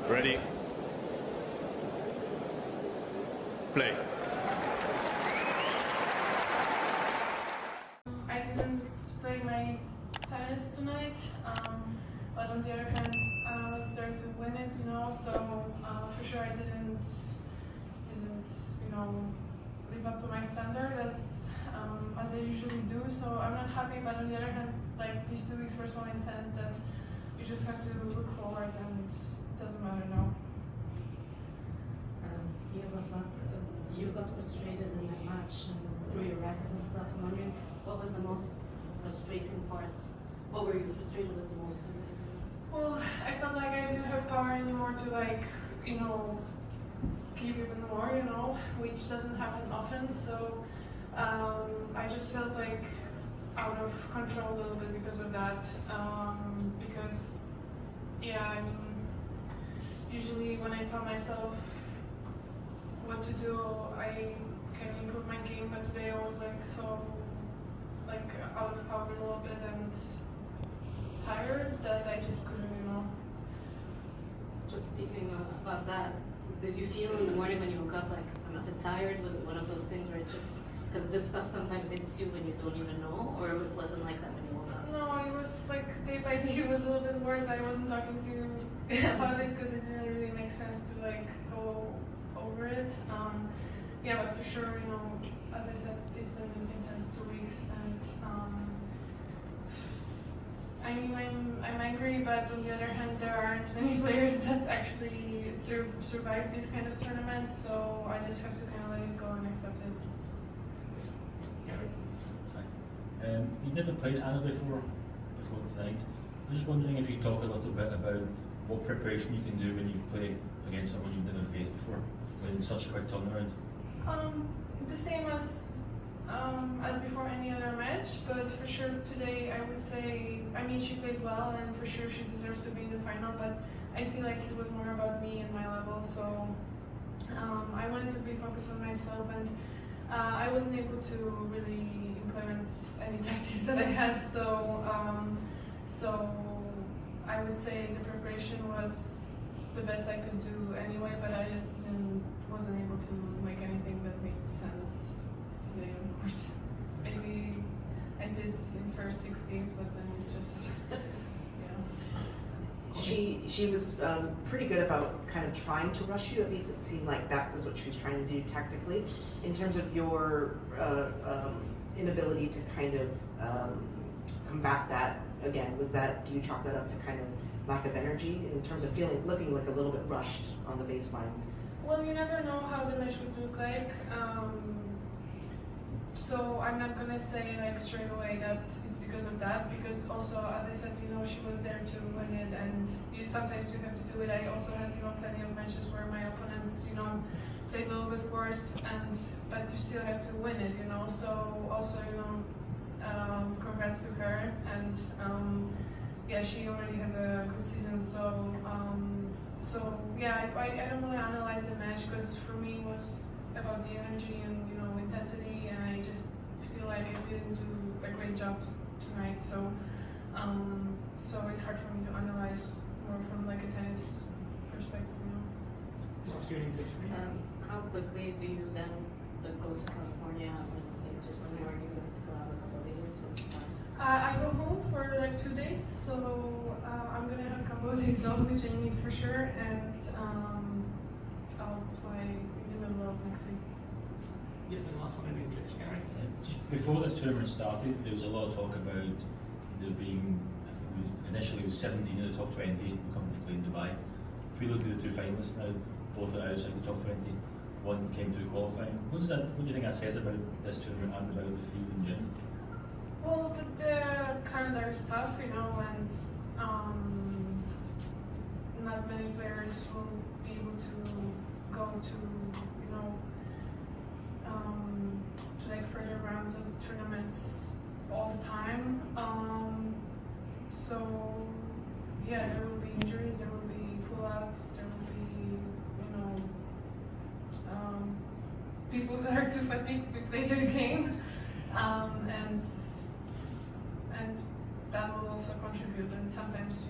Ready. Play. I didn't play my tennis tonight, but on the other hand, I was there to win it, so for sure I didn't, live up to my standard as I usually do, so I'm not happy, but on the other hand, like, these 2 weeks were so intense that you just have to look forward and it doesn't matter now. You got frustrated in that match and threw your racket and stuff. I'm wondering, what was the most frustrating part? What were you frustrated with the most? Well, I felt like I didn't have power anymore to give even more, which doesn't happen often. So I just felt like out of control a little bit because of that. Usually when I tell myself what to do, I can improve my game, but today I was out of power a little bit and tired that I just couldn't, Just speaking about that, did you feel in the morning when you woke up like, I'm a bit tired? Was it one of those things where it just, because this stuff sometimes hits you when you don't even know, or it wasn't like that when you woke up? No, it was like day by day it was a little bit worse. I wasn't talking to you about it because it didn't really make sense to go over it. But for sure, as I said, it's been an intense 2 weeks, and I'm angry, but on the other hand, there aren't many players that actually survive these kind of tournaments, so I just have to kind of let it go and accept it. You never played Anna before tonight. I was just wondering if you talk a little bit about what preparation you can do when you play against someone you've never faced before, playing such a quick turnaround. The same as before any other match, but for sure today I would say, she played well and for sure she deserves to be in the final, but I feel like it was more about me and my level, so I wanted to be focused on myself, and I wasn't able to really implement any tactics that I had, so I would say the preparation was the best I could do anyway, but I just wasn't able to make anything that made sense today on court. Maybe I did in first 6 games, but then it just, She was pretty good about kind of trying to rush you. At least it seemed like that was what she was trying to do tactically. In terms of your inability to kind of combat that, again, do you chalk that up to kind of lack of energy in terms of looking like a little bit rushed on the baseline? Well, you never know how the match would look like. So I'm not gonna say straight away that it's because of that, because also, as I said, she was there to win it, and sometimes you have to do it. I also had plenty of matches where my opponents played a little bit worse, but you still have to win it, so also congrats to her, and she already has a good season, I don't really analyze the match, because for me it was about the energy and intensity, and I just feel like I didn't do a great job tonight, so it's hard for me to analyze more from a tennis perspective. How quickly do you then go to California or the States or somewhere? Are you going to stick around a couple of days? I go home for 2 days, so I'm gonna have a couple of days off, which I need for sure, and I'll play in the middle of next week. Yes, the last one in English, Gary. Just before this tournament started, there was a lot of talk about there being, initially it was 17 in the top 20 who come to play in Dubai. If we look at the 2 finalists now, both are outside the top 20. One came through qualifying. What do you think that says about this tournament and about the field in general? Well, the calendar is tough, and not many players will be able to go to, further rounds of tournaments all the time. There will be injuries, there will be pullouts, there will be, people that are too fatigued to play their game, and that will also contribute. And sometimes,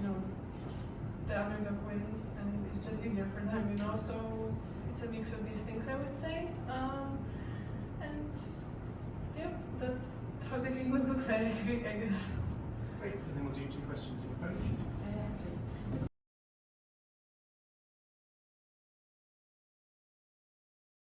the underdog wins, and it's just easier for them, you know. So it's a mix of these things, I would say. And yeah, that's how the game would look like, I guess. Great. And then we'll do 2 questions in approach. Please.